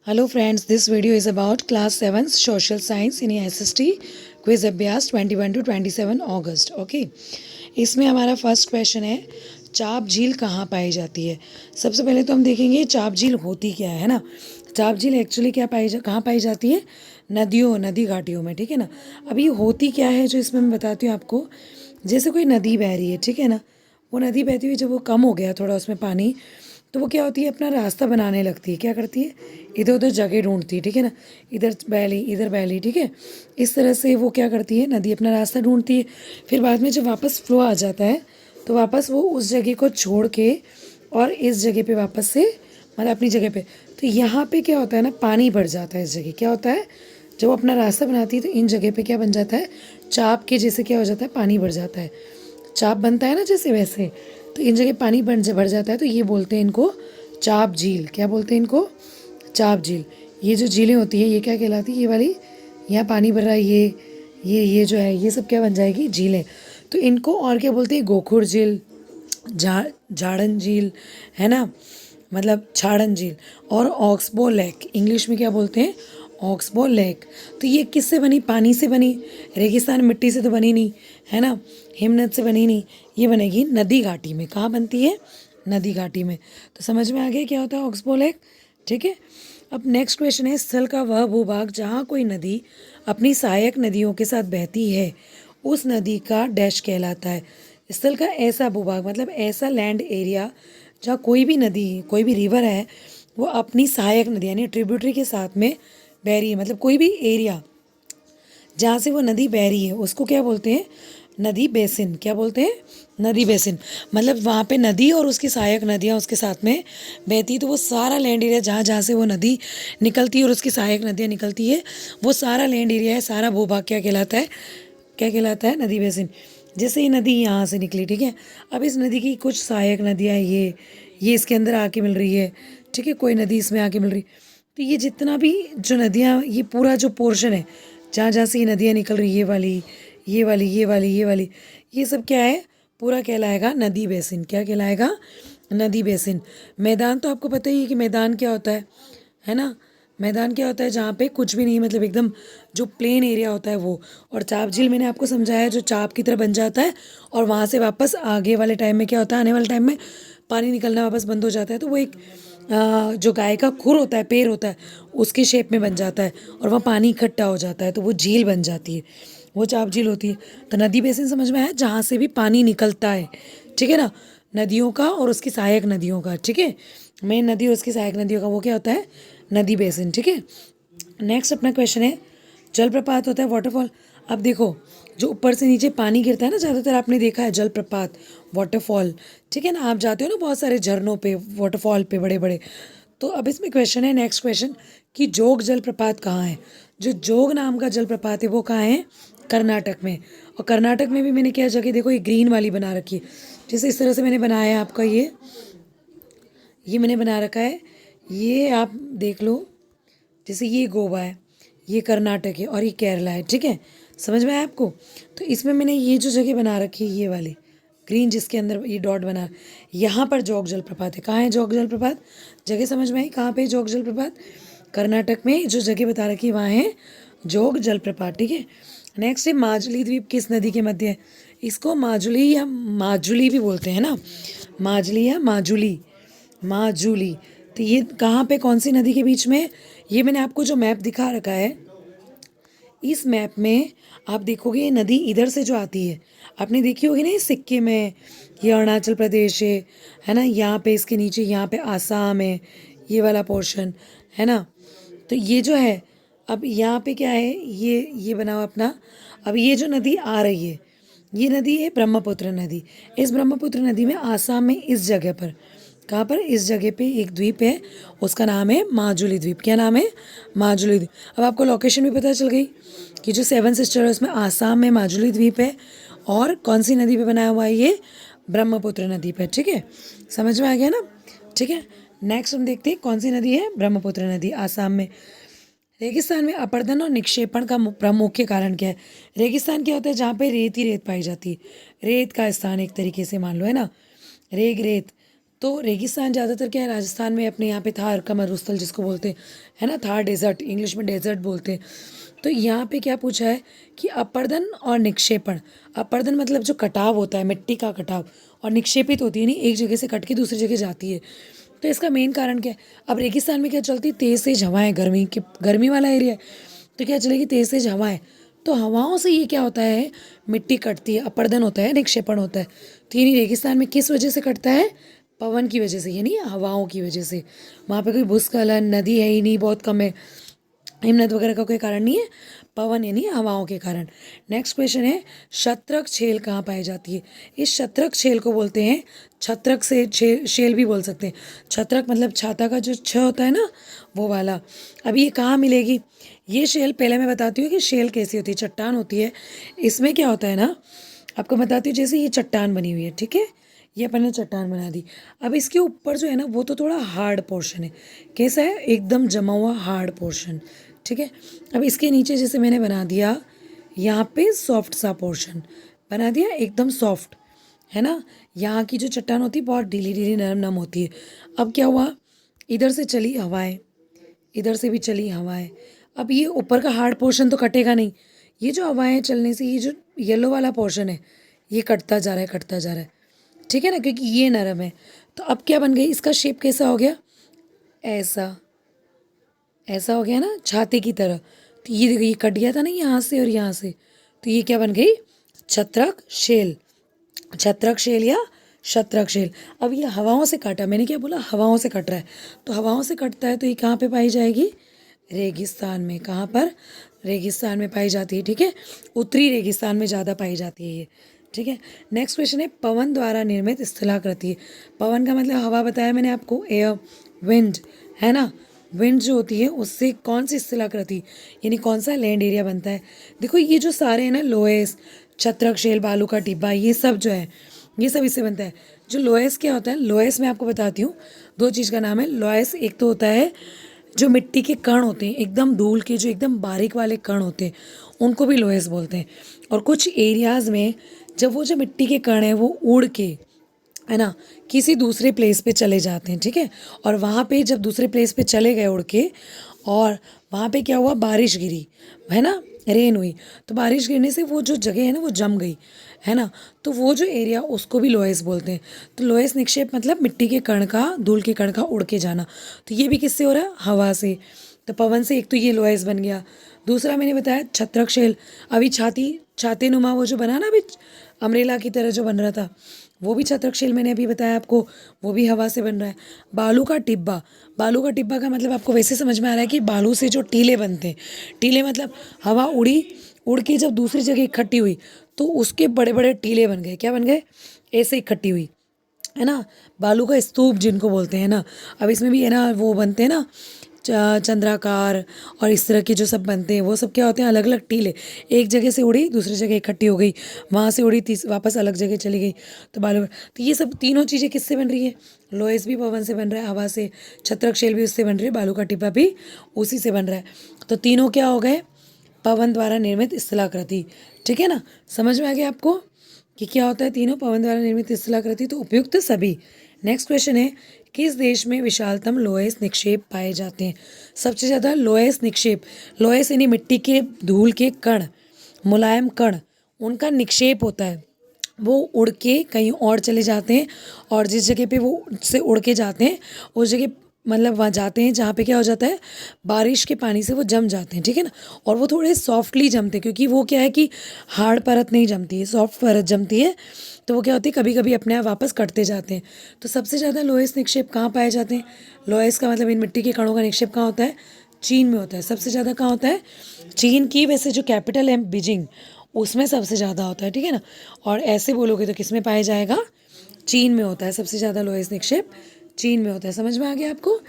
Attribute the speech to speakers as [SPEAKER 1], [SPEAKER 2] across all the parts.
[SPEAKER 1] Hello friends, this video is about class 7 social science in SST quiz अभ्यास 21 to 27 August okay. इसमें हमारा first question है चाप झील कहाँ पाई जाती है। सबसे पहले तो हम देखेंगे चाप झील होती क्या है ना। चाप झील एक्चुअली कहाँ पाई जाती है, नदी घाटियों में, ठीक है ना। अभी होती क्या है जो इसमें मैं बताती हूँ आपको। जैसे कोई नदी बह रही है, ठीक है ना, वो नदी बहती हुई जब वो कम हो गया थोड़ा उसमें पानी, तो वो क्या होती है, अपना रास्ता बनाने लगती है। क्या करती है, इधर उधर जगह ढूंढती है, ठीक है ना, इधर बैली, ठीक है। इस तरह से वो क्या करती है, नदी अपना रास्ता ढूंढती है। फिर बाद में जब वापस फ्लो आ जाता है तो वापस वो उस जगह को छोड़ के और इस जगह पे वापस से, मतलब अपनी जगह पे, तो यहाँ पे क्या होता है ना, पानी बढ़ जाता है। इस जगह क्या होता है, जब वो अपना रास्ता बनाती है तो इन जगह पे क्या बन जाता है, चाप के जैसे क्या हो जाता है, पानी बढ़ जाता है। चाप बनता है ना जैसे, वैसे तो इन जगह पानी बढ़ जाता है, तो ये बोलते हैं इनको चाप झील। क्या बोलते हैं इनको, चाप झील। ये जो झीलें होती है ये क्या कहलाती है, ये वाली, यहाँ पानी भर रहा है, ये जो है, ये सब क्या बन जाएगी, झीलें। तो इनको और क्या बोलते हैं, गोखुर झील, झाड़न झील, है ना, मतलब छाड़न झील, और ऑक्सबो लेक। इंग्लिश में क्या बोलते हैं, ऑक्सबो लेक। तो ये किससे बनी, पानी से बनी। रेगिस्तान मिट्टी से तो बनी नहीं, है ना, हिमनद से बनी नहीं, ये बनेगी नदी घाटी में। कहाँ बनती है, नदी घाटी में। तो समझ में आ गया क्या होता है ऑक्सबो लेक, ठीक है। अब नेक्स्ट क्वेश्चन है, स्थल का वह भूभाग जहाँ कोई नदी अपनी सहायक नदियों के साथ बहती है उस नदी का डैश कहलाता है। स्थल का ऐसा भूभाग मतलब ऐसा लैंड एरिया जहाँ कोई भी नदी, कोई भी रिवर है, वो अपनी सहायक नदी यानी ट्रिब्यूटरी के साथ में बह रही है, मतलब कोई भी एरिया जहाँ से वो नदी बह रही है उसको क्या बोलते हैं, नदी बेसिन। क्या बोलते हैं, नदी बेसिन। मतलब वहाँ पे नदी और उसकी सहायक नदियाँ उसके साथ में बहती, तो वो सारा लैंड एरिया जहाँ जहाँ से वो नदी निकलती है और उसकी सहायक नदियाँ निकलती है, वो सारा लैंड एरिया है, सारा भूभाग क्या कहलाता है, क्या कहलाता है, नदी बेसिन। जैसे ये नदी यहाँ से निकली, ठीक है, अब इस नदी की कुछ सहायक नदियाँ, ये इसके अंदर आके मिल रही है, ठीक है, कोई नदी इसमें आके मिल रही। तो ये जितना भी जो नदियाँ, ये पूरा जो पोर्शन है जहाँ जहाँ से ये नदियाँ निकल रही, ये वाली, ये सब क्या है, पूरा कहलाएगा नदी बेसिन। क्या कहलाएगा, नदी बेसिन। मैदान तो आपको पता ही है कि मैदान क्या होता है ना। मैदान क्या होता है, जहाँ पे कुछ भी नहीं, मतलब एकदम जो प्लेन एरिया होता है वो। और चाप झील मैंने आपको समझाया जो चाप की तरह बन जाता है और वहाँ से वापस आगे वाले टाइम में क्या होता है, आने वाले टाइम में पानी निकलना वापस बंद हो जाता है, तो वो एक जो गाय का खुर होता है, पैर होता है, उसके शेप में बन जाता है और वहाँ पानी इकट्ठा हो जाता है, तो वो झील बन जाती है, वो चाप झील होती है। तो नदी बेसिन समझ में आया, जहाँ से भी पानी निकलता है, ठीक है ना, नदियों का और उसकी सहायक नदियों का, ठीक है, मेन नदी और उसकी सहायक नदियों का, वो क्या होता है, नदी बेसिन, ठीक है। नेक्स्ट अपना क्वेश्चन है, जलप्रपात होता है वाटरफॉल। अब देखो, जो ऊपर से नीचे पानी गिरता है ना, ज़्यादातर आपने देखा है जलप्रपात, वाटरफॉल, ठीक है ना, आप जाते हो ना बहुत सारे झरनों पे, वाटरफॉल पे बड़े बड़े। तो अब इसमें क्वेश्चन है, नेक्स्ट क्वेश्चन, कि जोग जलप्रपात कहाँ है। जो जोग नाम का जलप्रपात है वो कहाँ है, कर्नाटक में। और कर्नाटक में भी मैंने क्या जगह, देखो ये ग्रीन वाली बना रखी है, जैसे इस तरह से मैंने बनाया है आपका, ये मैंने बना रखा है, ये आप देख लो, जैसे ये गोवा है, ये कर्नाटक है और ये केरला है, ठीक है, समझ में आया आपको। तो इसमें मैंने ये जो जगह बना रखी है, ये वाली ग्रीन जिसके अंदर ये डॉट बना, यहाँ पर जोग जलप्रपात है। कहाँ है जोग जलप्रपात, जगह समझ में आई, कहाँ पे है जोग जलप्रपात, कर्नाटक में जो जगह बता रखी है वहाँ है जोग जलप्रपात, ठीक है। नेक्स्ट है माजुली द्वीप किस नदी के मध्य है। इसको माजुली या माजुली भी बोलते हैं ना, माजुली या माजुली। तो ये कहाँ पे, कौन सी नदी के बीच में, ये मैंने आपको जो मैप दिखा रखा है, इस मैप में आप देखोगे ये नदी इधर से जो आती है, आपने देखी होगी ना, ये सिक्किम है, ये अरुणाचल प्रदेश है ना, यहाँ पे इसके नीचे यहाँ पे आसाम है, ये वाला पोर्शन, है ना। तो ये जो है, अब यहाँ पे क्या है, ये बना हुआ अपना। अब ये जो नदी आ रही है, ये नदी है ब्रह्मपुत्र नदी। इस ब्रह्मपुत्र नदी में आसाम में इस जगह पर, कहाँ पर, इस जगह पे एक द्वीप है, उसका नाम है माजुली द्वीप। क्या नाम है, माजुली द्वीप। अब आपको लोकेशन भी पता चल गई कि जो सेवन सिस्टर है उसमें आसाम में माजुली द्वीप है, और कौन सी नदी पे बनाया हुआ है, ये ब्रह्मपुत्र नदी पे, ठीक है, समझ में आ गया ना, ठीक है। नेक्स्ट हम देखते हैं कौन सी नदी है, ब्रह्मपुत्र नदी, आसाम में। रेगिस्तान में अपरदन और निक्षेपण का मुख्य कारण क्या है। रेगिस्तान क्या होता है, जहाँ पे रेत ही रेत पाई जाती है, रेत का स्थान एक तरीके से मान लो, है ना, रेत। तो रेगिस्तान ज़्यादातर क्या है, राजस्थान में अपने यहाँ पे थार का मरुस्थल जिसको बोलते हैं, है ना, थार डेजर्ट, इंग्लिश में डेजर्ट बोलते हैं। तो यहाँ पे क्या पूछा है कि अपर्दन और निक्षेपण। अपर्दन मतलब जो कटाव होता है, मिट्टी का कटाव, और निक्षेपित होती है, नहीं एक जगह से कट के दूसरी जगह जाती है। तो इसका मेन कारण क्या है, अब रेगिस्तान में क्या चलती है, तेज़ तेज़ हवाएं, गर्मी वाला एरिया है, तो क्या चलेगी, तेज़ तेज़ हवाएं। तो हवाओं से ये क्या होता है, मिट्टी कटती है, अपर्दन होता है, निक्षेपण होता है। तो यानी रेगिस्तान में किस वजह से कटता है, पवन की वजह से, यानी हवाओं की वजह से। वहाँ पे कोई भूस्खलन, नदी है ही नहीं, बहुत कम है, हिमनद वगैरह का कोई कारण नहीं है, पवन यानी हवाओं के कारण। नेक्स्ट क्वेश्चन है, शत्रक छेल कहाँ पाई जाती है। इस शत्रक छेल को बोलते हैं, छत्रक से शेल भी बोल सकते हैं। छत्रक मतलब छाता का जो छ होता है ना, वो वाला। अब ये कहाँ मिलेगी, ये शेल पहले मैं बताती हूँ कि शेल कैसी होती है, चट्टान होती है। इसमें क्या होता है ना, आपको बताती हूँ, जैसे ये चट्टान बनी हुई है, ठीक है, ये अपन ने चट्टान बना दी। अब इसके ऊपर जो है ना, वो तो थोड़ा हार्ड पोर्शन है। कैसा है, एकदम जमा हुआ हार्ड पोर्शन, ठीक है। अब इसके नीचे जैसे मैंने बना दिया, यहाँ पे सॉफ्ट सा पोर्शन बना दिया, एकदम सॉफ्ट, है ना। यहाँ की जो चट्टान होती है बहुत ढीली ढीली नरम नरम होती है। अब क्या हुआ, इधर से चली हवाएं, इधर से भी चली हवाएं। अब ये ऊपर का हार्ड पोर्शन तो कटेगा नहीं, ये जो हवाएं चलने से ये जो येलो वाला पोर्शन है, ये कटता जा रहा है, कटता जा रहा है, ठीक है ना, क्योंकि ये नरम है। तो अब क्या बन गई, इसका शेप कैसा हो गया, ऐसा, ऐसा हो गया ना, छाते की तरह। तो ये देखो, ये कट गया था ना यहाँ से और यहाँ से, तो ये क्या बन गई, छत्रक शेल, छत्रक शेल या शत्रक शेल। अब ये हवाओं से काटा, मैंने क्या बोला, हवाओं से कट रहा है, तो हवाओं से कटता है तो ये कहाँ पे पाई जाएगी, रेगिस्तान में। कहाँ पर, रेगिस्तान में पाई जाती है, ठीक है, उत्तरी रेगिस्तान में ज़्यादा पाई जाती है ये, ठीक है। नेक्स्ट क्वेश्चन है, पवन द्वारा निर्मित स्थलाकृति। पवन का मतलब हवा बताया मैंने आपको, एयर, विंड, है ना। विंड जो होती है उससे कौन सी स्थलाकृति, यानी कौन सा लैंड एरिया बनता है। देखो ये जो सारे हैं ना, लोएस, छत्रक शेल, बालू का टिब्बा, ये सब जो है, ये सब इससे बनता है। जो लोएस क्या होता है, लोएस मैं आपको बताती हूँ, दो चीज़ का नाम है लोएस। एक तो होता है जो मिट्टी के कण होते हैं, एकदम धूल के जो एकदम बारीक वाले कण होते हैं, उनको भी लोएस बोलते हैं। और कुछ एरियाज़ में जब वो जो मिट्टी के कण हैं वो उड़ के, है ना, किसी दूसरे प्लेस पे चले जाते हैं, ठीक है। और वहाँ पे जब दूसरे प्लेस पे चले गए उड़ के, और वहाँ पे क्या हुआ, बारिश गिरी, है ना, रेन हुई, तो बारिश गिरने से वो जो जगह है ना वो जम गई, है ना। तो वो जो एरिया, उसको भी लोएस बोलते हैं। तो लोएस निक्षेप मतलब मिट्टी के कण का, धूल के कण का उड़ के जाना। तो ये भी किससे हो रहा है, हवा से। तो पवन से एक तो ये लोएस बन गया। दूसरा मैंने बताया छत्रक शेल, अभी छाते नुमा वो जो बना ना, अभी अम्ब्रेला की तरह जो बन रहा था, वो भी छत्रक शेल मैंने अभी बताया आपको, वो भी हवा से बन रहा है। बालू का टिब्बा, बालू का टिब्बा का मतलब आपको वैसे समझ में आ रहा है कि बालू से जो टीले बनते हैं, टीले मतलब हवा उड़ी, उड़ के जब दूसरी जगह इकट्ठी हुई तो उसके बड़े बड़े टीले बन गए, क्या बन गए, ऐसे इकट्ठी हुई, है ना। बालू का स्तूप जिनको बोलते हैं ना। अब इसमें भी है ना, वो बनते हैं ना, चंद्राकार और इस तरह के जो सब बनते हैं, वो सब क्या होते हैं, अलग अलग टीले, एक जगह से उड़ी दूसरी जगह इकट्ठी हो गई, वहाँ से उड़ी वापस अलग जगह चली गई, तो बालू। तो ये सब तीनों चीज़ें किससे बन रही है, लोएस भी पवन से बन रहा है, हवा से, छत्रक शेल भी उससे बन रही है, बालू का टिब्बा भी उसी से बन रहा है। तो तीनों क्या हो गए, पवन द्वारा निर्मित स्थलाकृति, ठीक है ना। समझ में आ गया आपको कि क्या होता है तीनों, पवन द्वारा निर्मित स्थलाकृति, तो उपयुक्त सभी। नेक्स्ट क्वेश्चन है, किस देश में विशालतम लोएस निक्षेप पाए जाते हैं। सबसे ज़्यादा लोएस निक्षेप, लोएस यानी मिट्टी के धूल के कण, मुलायम कण, उनका निक्षेप होता है, वो उड़ के कहीं और चले जाते हैं, और जिस जगह पे वो से उड़ के जाते हैं उस जगह मतलब वहाँ जाते हैं जहाँ पे क्या हो जाता है, बारिश के पानी से वो जम जाते हैं, ठीक है ना। और वो थोड़े सॉफ्टली जमते हैं, क्योंकि वो क्या है कि हार्ड परत नहीं जमती है, सॉफ्ट परत जमती है। तो वो क्या होती है, कभी कभी अपने आप वापस कटते जाते हैं। तो सबसे ज़्यादा लोएस निक्षेप कहाँ पाए जाते हैं, लोएस का मतलब इन मिट्टी के कणों का निक्षेप कहाँ होता है, चीन में होता है। सबसे ज़्यादा कहाँ होता है, चीन की, वैसे जो कैपिटल है बीजिंग, उसमें सबसे ज़्यादा होता है, ठीक है ना। और ऐसे बोलोगे तो किस में पाया जाएगा, चीन में होता है, सबसे ज़्यादा लोएस निक्षेप चीन में होता है। समझ में आ गया आपको,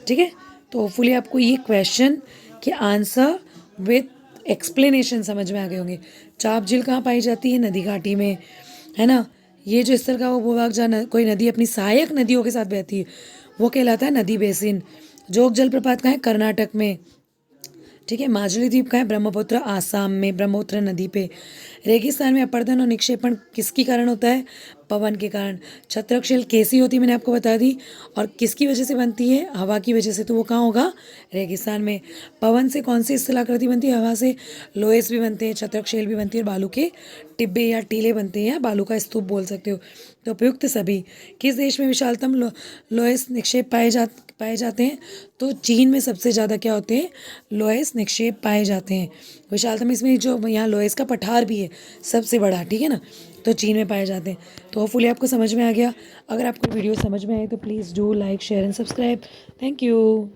[SPEAKER 1] ठीक है। तो होपफुली आपको ये क्वेश्चन के आंसर विथ एक्सप्लेनेशन समझ में आ गए होंगे। चाप झील कहाँ पाई जाती है, नदी घाटी में, है ना। ये जो स्थल का वो भूभाग जहाँ कोई नदी अपनी सहायक नदियों के साथ बहती है, वो कहलाता है नदी बेसिन। जोग जलप्रपात कहाँ है, कर्नाटक में, ठीक है। माजुली द्वीप का है, ब्रह्मपुत्र आसाम में, ब्रह्मपुत्र नदी पे। रेगिस्तान में अपर्दन और निक्षेपण किसके कारण होता है? पवन के कारण। छत्रक कैसी होती है मैंने आपको बता दी, और किसकी वजह से बनती है? हवा की वजह से। तो वो कहाँ होगा? रेगिस्तान में। पवन से कौन सी स्थलाकृति बनती है? हवा से लोहेस भी बनते हैं, छत्रक भी बनती है, और बालू के टिब्बे या टीले बनते हैं, या बालू का स्तूप बोल सकते हो। तो उपयुक्त सभी। किस देश में विशालतम लोहेस निक्षेप पाए जाते हैं? तो चीन में सबसे ज़्यादा क्या होते हैं? लोहेस निक्षेप पाए जाते हैं। विशालतम इसमें जो यहाँ लोहेस का पठार भी है सबसे बड़ा, ठीक है ना, तो चीन में पाए जाते हैं। तो होपफुली आपको समझ में आ गया। अगर आपको वीडियो समझ में आए तो please do like share and subscribe. Thank you.